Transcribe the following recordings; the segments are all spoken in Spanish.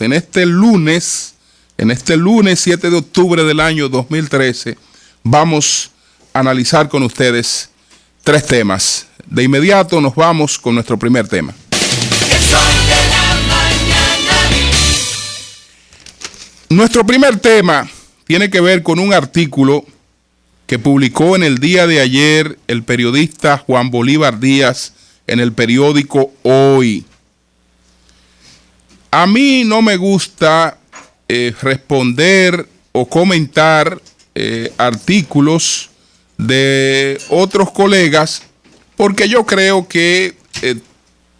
en este lunes 7 de octubre del año 2013, vamos a analizar con ustedes 3 temas. De inmediato nos vamos con nuestro primer tema. Nuestro primer tema tiene que ver con un artículo que publicó en el día de ayer el periodista Juan Bolívar Díaz en el periódico Hoy. A mí no me gusta responder o comentar artículos de otros colegas, porque yo creo que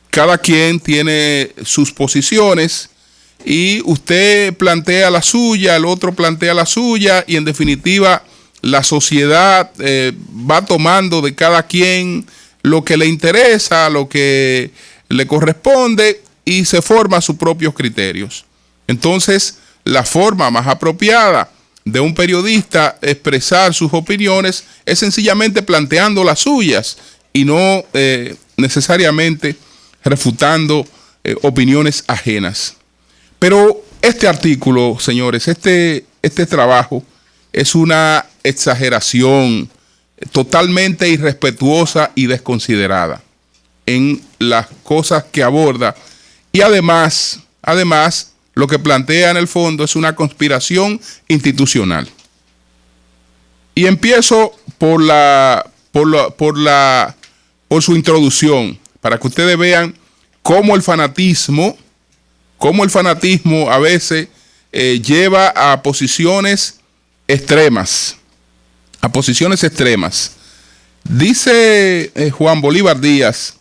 cada quien tiene sus posiciones y usted plantea la suya, el otro plantea la suya, y en definitiva la sociedad va tomando de cada quien lo que le interesa, lo que le corresponde, y se forma sus propios criterios. Entonces, la forma más apropiada de un periodista expresar sus opiniones es sencillamente planteando las suyas y no necesariamente refutando opiniones ajenas. Pero este artículo, señores, este trabajo es una exageración totalmente irrespetuosa y desconsiderada en las cosas que aborda, y además lo que plantea en el fondo es una conspiración institucional. Y empiezo por su introducción, para que ustedes vean cómo el fanatismo a veces lleva a posiciones extremas. Dice Juan Bolívar Díaz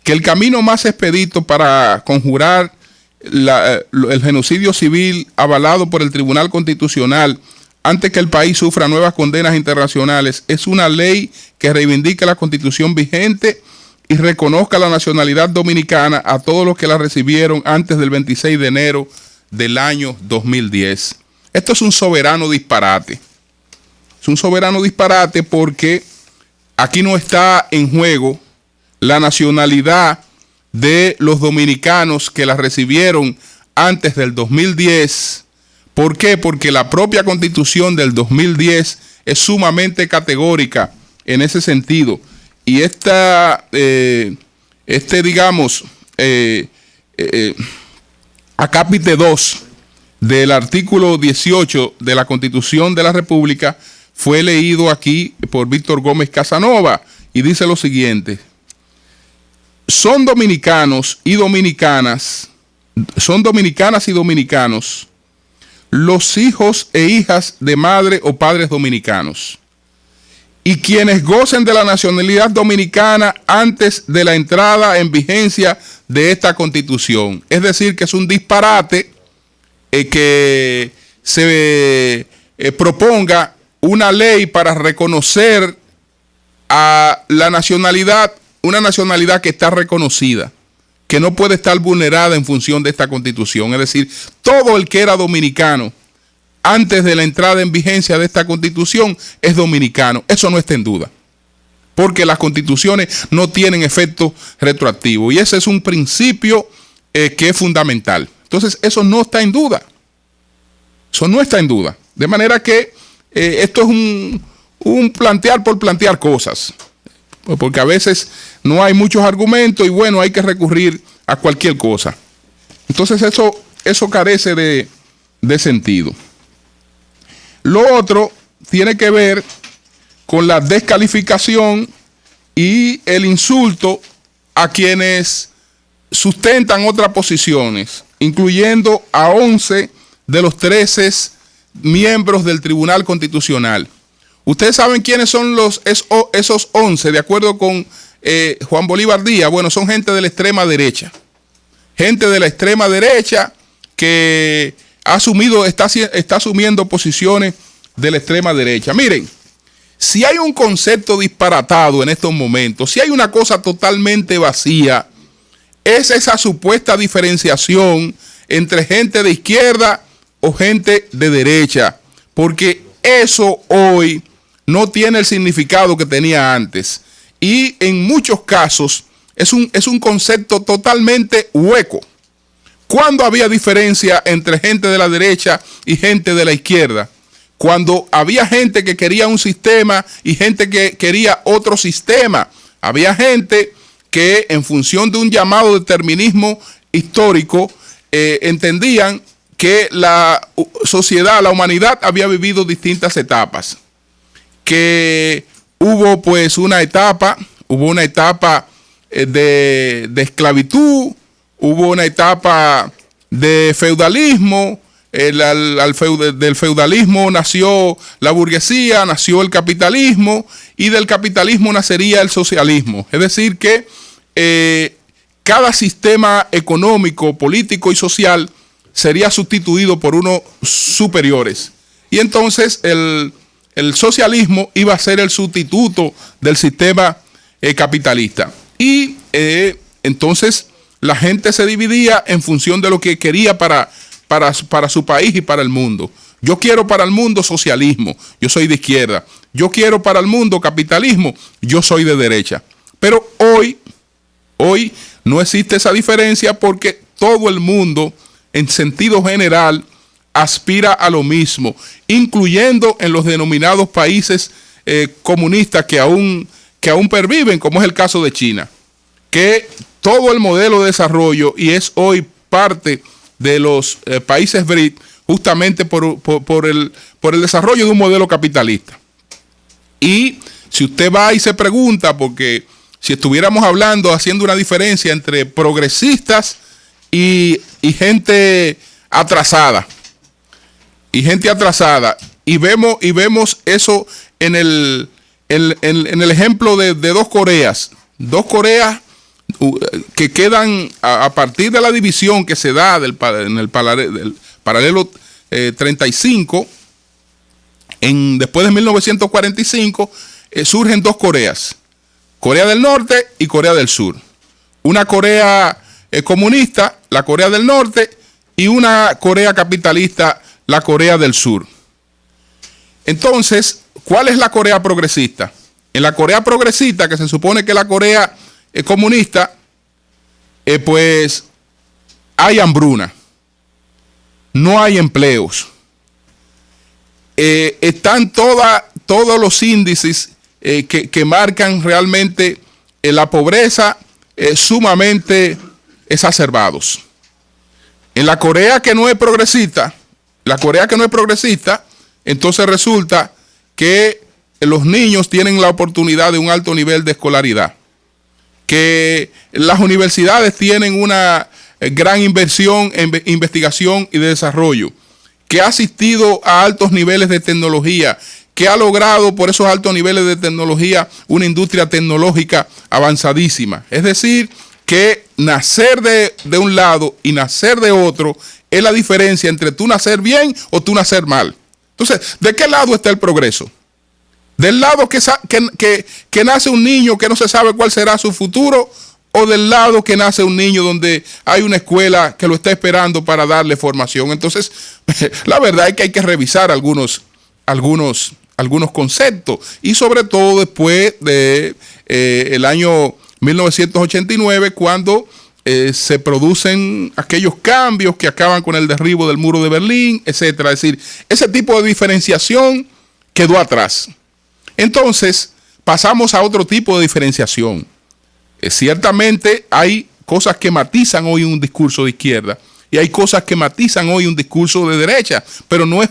que el camino más expedito para conjurar el genocidio civil avalado por el Tribunal Constitucional antes que el país sufra nuevas condenas internacionales es una ley que reivindique la Constitución vigente y reconozca la nacionalidad dominicana a todos los que la recibieron antes del 26 de enero del año 2010. Esto es un soberano disparate. Es un soberano disparate porque aquí no está en juego la nacionalidad de los dominicanos que la recibieron antes del 2010. ¿Por qué? Porque la propia Constitución del 2010 es sumamente categórica en ese sentido. Y acápite 2 del artículo 18 de la Constitución de la República fue leído aquí por Víctor Gómez Casanova y dice lo siguiente: son dominicanas y dominicanos los hijos e hijas de madre o padres dominicanos y quienes gocen de la nacionalidad dominicana antes de la entrada en vigencia de esta Constitución. Es decir, que es un disparate que se proponga una ley para reconocer a la nacionalidad, una nacionalidad que está reconocida, que no puede estar vulnerada en función de esta Constitución. Es decir, todo el que era dominicano antes de la entrada en vigencia de esta Constitución es dominicano. Eso no está en duda, porque las constituciones no tienen efecto retroactivo, y ese es un principio que es fundamental. Entonces, eso no está en duda. Eso no está en duda. De manera que esto es un plantear por plantear cosas, porque a veces no hay muchos argumentos y bueno, hay que recurrir a cualquier cosa. Entonces eso carece de sentido. Lo otro tiene que ver con la descalificación y el insulto a quienes sustentan otras posiciones, incluyendo a 11 de los 13 miembros del Tribunal Constitucional. Ustedes saben quiénes son esos 11, de acuerdo con Juan Bolívar Díaz. Bueno, son gente de la extrema derecha. Gente de la extrema derecha que está asumiendo posiciones de la extrema derecha. Miren, si hay un concepto disparatado en estos momentos, si hay una cosa totalmente vacía, es esa supuesta diferenciación entre gente de izquierda o gente de derecha, porque eso hoy no tiene el significado que tenía antes, y en muchos casos es un concepto totalmente hueco. ¿Cuándo había diferencia entre gente de la derecha y gente de la izquierda? Cuando había gente que quería un sistema y gente que quería otro sistema. Había gente que en función de un llamado determinismo histórico entendían que la sociedad, la humanidad había vivido distintas etapas. Que hubo pues una etapa de esclavitud, hubo una etapa de feudalismo, del feudalismo nació la burguesía, nació el capitalismo, y del capitalismo nacería el socialismo. Es decir que cada sistema económico, político y social sería sustituido por unos superiores. Y entonces el socialismo iba a ser el sustituto del sistema capitalista. Y entonces la gente se dividía en función de lo que quería para su país y para el mundo. Yo quiero para el mundo socialismo, yo soy de izquierda. Yo quiero para el mundo capitalismo, yo soy de derecha. Pero hoy no existe esa diferencia porque todo el mundo, en sentido general, aspira a lo mismo, incluyendo en los denominados países comunistas que aún perviven, como es el caso de China, que todo el modelo de desarrollo, y es hoy parte de los países BRIC, justamente por el desarrollo de un modelo capitalista. Y si usted va y se pregunta, porque si estuviéramos haciendo una diferencia entre progresistas y gente atrasada, y vemos eso en el ejemplo de dos Coreas que quedan a partir de la división que se da del paralelo 35, después de 1945, surgen dos Coreas, Corea del Norte y Corea del Sur. Una Corea comunista, la Corea del Norte, y una Corea capitalista, la Corea del Sur. Entonces, ¿cuál es la Corea progresista? En la Corea progresista, que se supone que es la Corea comunista, pues hay hambruna, no hay empleos, están todos los índices que marcan realmente la pobreza sumamente exacerbados. En la Corea que no es progresista, entonces resulta que los niños tienen la oportunidad de un alto nivel de escolaridad, que las universidades tienen una gran inversión en investigación y de desarrollo, que ha asistido a altos niveles de tecnología, que ha logrado por esos altos niveles de tecnología una industria tecnológica avanzadísima. Es decir, que nacer de un lado y nacer de otro es la diferencia entre tú nacer bien o tú nacer mal. Entonces, ¿de qué lado está el progreso? ¿Del lado que nace un niño que no se sabe cuál será su futuro, o del lado que nace un niño donde hay una escuela que lo está esperando para darle formación? Entonces, la verdad es que hay que revisar algunos conceptos, y sobre todo después de el año 1989, cuando se producen aquellos cambios que acaban con el derribo del muro de Berlín, etcétera. Es decir, ese tipo de diferenciación quedó atrás. Entonces, pasamos a otro tipo de diferenciación. Ciertamente hay cosas que matizan hoy un discurso de izquierda y hay cosas que matizan hoy un discurso de derecha, pero no es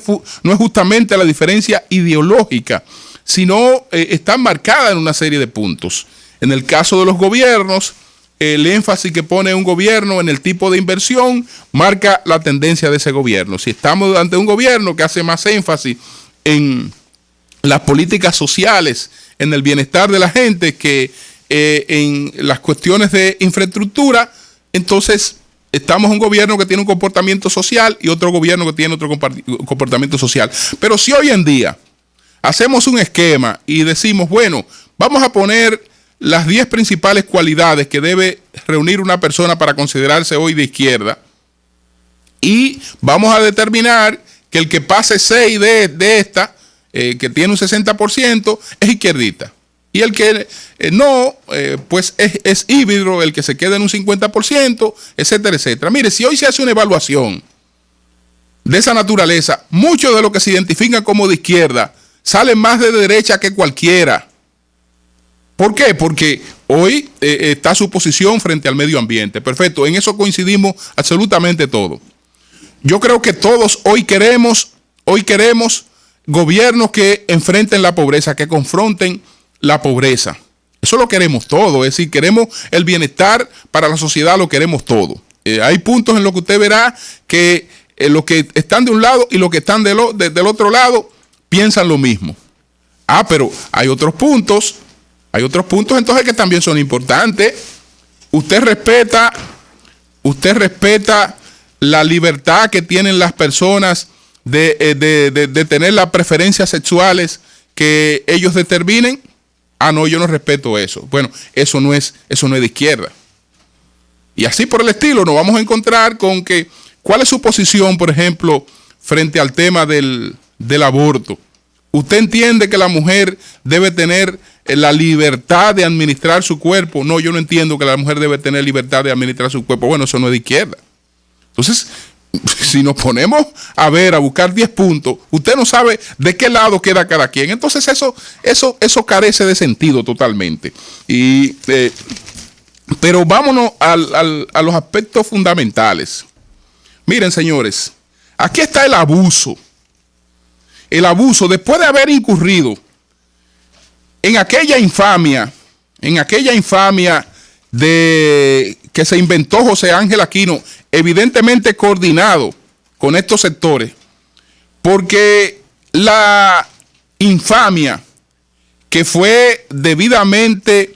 justamente la diferencia ideológica, sino están marcadas en una serie de puntos. En el caso de los gobiernos, el énfasis que pone un gobierno en el tipo de inversión marca la tendencia de ese gobierno. Si estamos ante un gobierno que hace más énfasis en las políticas sociales, en el bienestar de la gente, que en las cuestiones de infraestructura, entonces estamos en un gobierno que tiene un comportamiento social y otro gobierno que tiene otro comportamiento social. Pero si hoy en día hacemos un esquema y decimos, bueno, vamos a poner las 10 principales cualidades que debe reunir una persona para considerarse hoy de izquierda, y vamos a determinar que el que pase 6 de esta, que tiene un 60%, es izquierdista. Y el que no, pues es híbrido, el que se queda en un 50%, etcétera, etcétera. Mire, si hoy se hace una evaluación de esa naturaleza, muchos de los que se identifican como de izquierda salen más de derecha que cualquiera. ¿Por qué? Porque hoy está su posición frente al medio ambiente. Perfecto, en eso coincidimos absolutamente todos. Yo creo que todos hoy queremos gobiernos que enfrenten la pobreza, que confronten la pobreza. Eso lo queremos todo, es decir, queremos el bienestar para la sociedad, lo queremos todo. Hay puntos en los que usted verá que los que están de un lado y los que están del otro lado piensan lo mismo. Pero hay otros puntos entonces que también son importantes. Usted respeta la libertad que tienen las personas de tener las preferencias sexuales que ellos determinen. No, yo no respeto eso. Bueno, eso no es de izquierda. Y así por el estilo nos vamos a encontrar con que, ¿cuál es su posición, por ejemplo, frente al tema del aborto? ¿Usted entiende que la mujer debe tener la libertad de administrar su cuerpo? No, yo no entiendo que la mujer debe tener libertad de administrar su cuerpo. Bueno, eso no es de izquierda. Entonces, si nos ponemos a buscar 10 puntos, usted no sabe de qué lado queda cada quien. Entonces eso carece de sentido totalmente. Pero vámonos a los aspectos fundamentales. Miren, señores, aquí está el abuso. El abuso, después de haber incurrido en aquella infamia de que se inventó José Ángel Aquino, evidentemente coordinado con estos sectores, porque la infamia que fue debidamente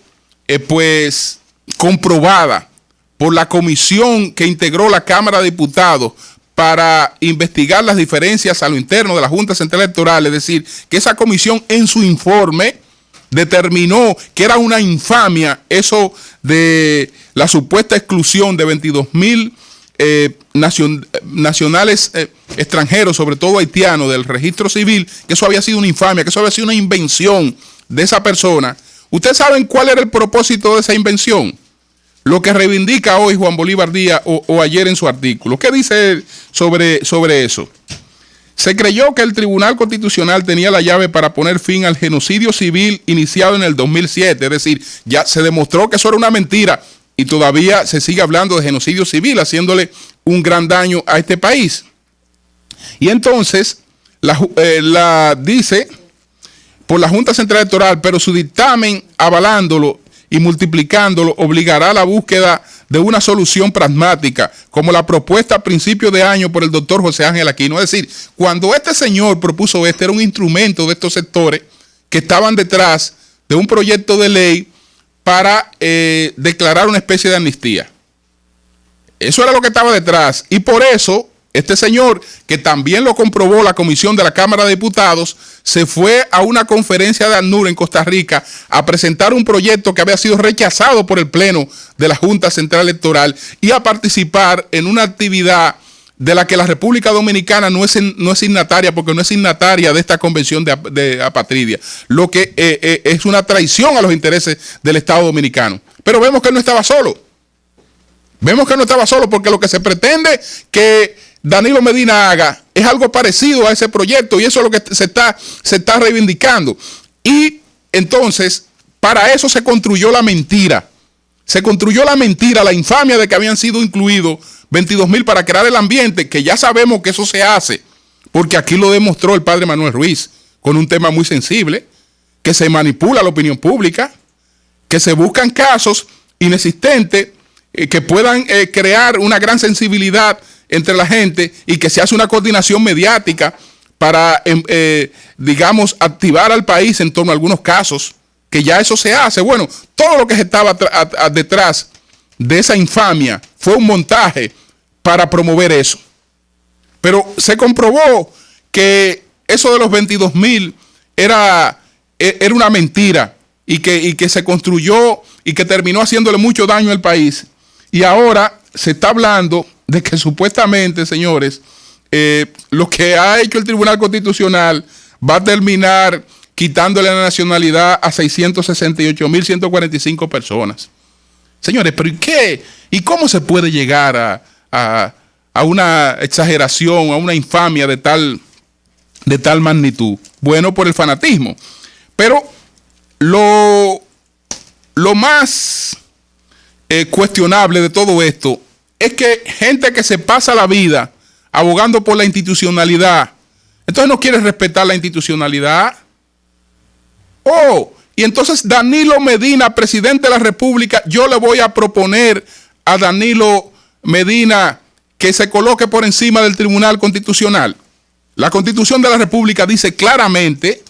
pues comprobada por la comisión que integró la Cámara de Diputados para investigar las diferencias a lo interno de la Junta Central Electoral, es decir, que esa comisión en su informe determinó que era una infamia eso de la supuesta exclusión de 22,000 nacionales extranjeros, sobre todo haitianos, del registro civil, que eso había sido una infamia, que eso había sido una invención de esa persona. ¿Ustedes saben cuál era el propósito de esa invención? Lo que reivindica hoy Juan Bolívar Díaz o ayer en su artículo. ¿Qué dice sobre eso? Se creyó que el Tribunal Constitucional tenía la llave para poner fin al genocidio civil iniciado en el 2007. Es decir, ya se demostró que eso era una mentira y todavía se sigue hablando de genocidio civil, haciéndole un gran daño a este país. Y entonces, dice por la Junta Central Electoral, pero su dictamen avalándolo y multiplicándolo obligará a la búsqueda de una solución pragmática, como la propuesta a principios de año por el doctor José Ángel Aquino. Es decir, cuando este señor propuso era un instrumento de estos sectores que estaban detrás de un proyecto de ley para declarar una especie de amnistía. Eso era lo que estaba detrás. Y por eso, este señor, que también lo comprobó la comisión de la Cámara de Diputados, se fue a una conferencia de ACNUR en Costa Rica a presentar un proyecto que había sido rechazado por el Pleno de la Junta Central Electoral y a participar en una actividad de la que la República Dominicana no es signataria, porque no es signataria de esta convención de apatridia, lo que es una traición a los intereses del Estado Dominicano. Pero vemos que él no estaba solo. Porque lo que se pretende que Danilo Medina haga es algo parecido a ese proyecto y eso es lo que se está reivindicando. Y entonces, para eso se construyó la mentira. La infamia de que habían sido incluidos 22,000 para crear el ambiente, que ya sabemos que eso se hace, porque aquí lo demostró el padre Manuel Ruiz, con un tema muy sensible, que se manipula la opinión pública, que se buscan casos inexistentes que puedan crear una gran sensibilidad entre la gente y que se hace una coordinación mediática para, digamos, activar al país en torno a algunos casos, que ya eso se hace. Bueno, todo lo que estaba detrás de esa infamia fue un montaje para promover eso. Pero se comprobó que eso de los 22,000 era una mentira y que se construyó y que terminó haciéndole mucho daño al país. Y ahora se está hablando de que supuestamente, señores, lo que ha hecho el Tribunal Constitucional va a terminar quitándole la nacionalidad a 668.145 personas. Señores, pero ¿y qué? ¿Y cómo se puede llegar a una exageración, a una infamia de tal magnitud? Bueno, por el fanatismo. Pero lo más cuestionable de todo esto es que gente que se pasa la vida abogando por la institucionalidad, entonces no quiere respetar la institucionalidad. Y entonces Danilo Medina, presidente de la República, yo le voy a proponer a Danilo Medina que se coloque por encima del Tribunal Constitucional. La Constitución de la República dice claramente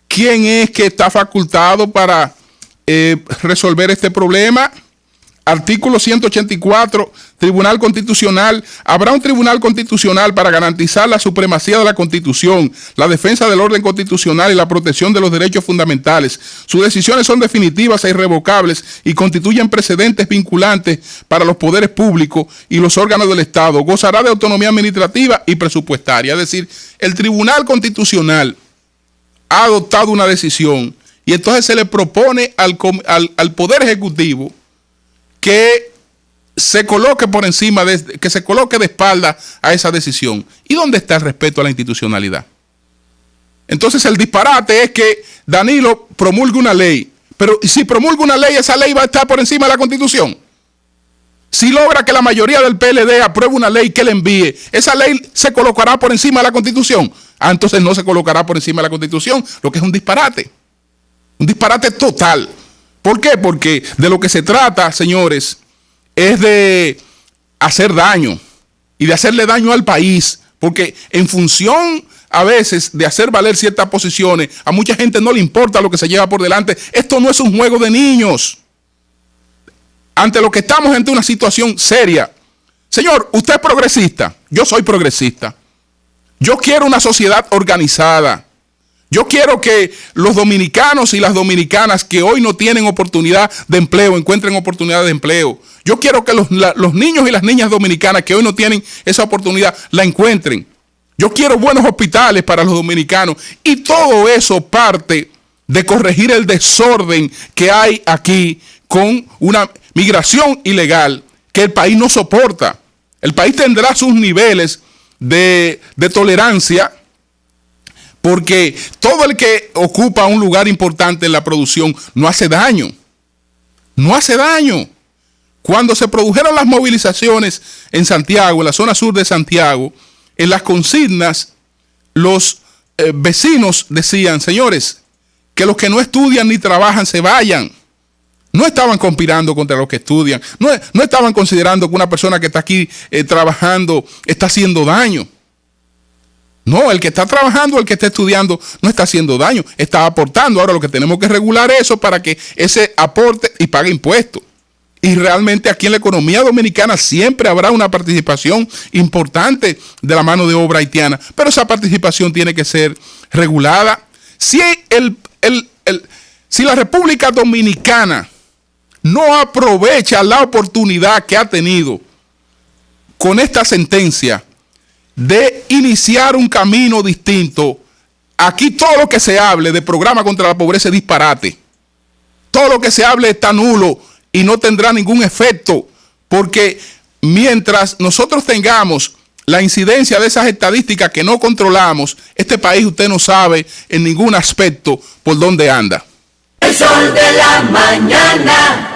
quién es que está facultado para resolver este problema. Artículo 184, Tribunal Constitucional. Habrá un Tribunal Constitucional para garantizar la supremacía de la Constitución, la defensa del orden constitucional y la protección de los derechos fundamentales. Sus decisiones son definitivas e irrevocables y constituyen precedentes vinculantes para los poderes públicos y los órganos del Estado. Gozará de autonomía administrativa y presupuestaria. Es decir, el Tribunal Constitucional ha adoptado una decisión y entonces se le propone al Poder Ejecutivo que se coloque por encima, que se coloque de espalda a esa decisión. ¿Y dónde está el respeto a la institucionalidad? Entonces el disparate es que Danilo promulgue una ley, pero si promulga una ley, esa ley va a estar por encima de la Constitución. Si logra que la mayoría del PLD apruebe una ley que le envíe, esa ley se colocará por encima de la Constitución. Entonces no se colocará por encima de la Constitución, lo que es un disparate total. ¿Por qué? Porque de lo que se trata, señores, es de hacer daño y de hacerle daño al país. Porque en función a veces de hacer valer ciertas posiciones, a mucha gente no le importa lo que se lleva por delante. Esto no es un juego de niños. Ante lo que estamos ante una situación seria. Señor, usted es progresista. Yo soy progresista. Yo quiero una sociedad organizada. Yo quiero que los dominicanos y las dominicanas que hoy no tienen oportunidad de empleo encuentren oportunidad de empleo. Yo quiero que los niños y las niñas dominicanas que hoy no tienen esa oportunidad la encuentren. Yo quiero buenos hospitales para los dominicanos. Y todo eso parte de corregir el desorden que hay aquí con una migración ilegal que el país no soporta. El país tendrá sus niveles de tolerancia, porque todo el que ocupa un lugar importante en la producción no hace daño. No hace daño. Cuando se produjeron las movilizaciones en Santiago, en la zona sur de Santiago, en las consignas, los vecinos decían, señores, que los que no estudian ni trabajan se vayan. No estaban conspirando contra los que estudian. No estaban considerando que una persona que está aquí trabajando está haciendo daño. No, el que está trabajando, el que está estudiando, no está haciendo daño, está aportando. Ahora lo que tenemos que regular eso para que ese aporte y pague impuestos. Y realmente aquí en la economía dominicana siempre habrá una participación importante de la mano de obra haitiana. Pero esa participación tiene que ser regulada. Si la República Dominicana no aprovecha la oportunidad que ha tenido con esta sentencia de iniciar un camino distinto, aquí todo lo que se hable de programa contra la pobreza es disparate. Todo lo que se hable está nulo y no tendrá ningún efecto, porque mientras nosotros tengamos la incidencia de esas estadísticas que no controlamos, este país usted no sabe en ningún aspecto por dónde anda. El sol de la mañana.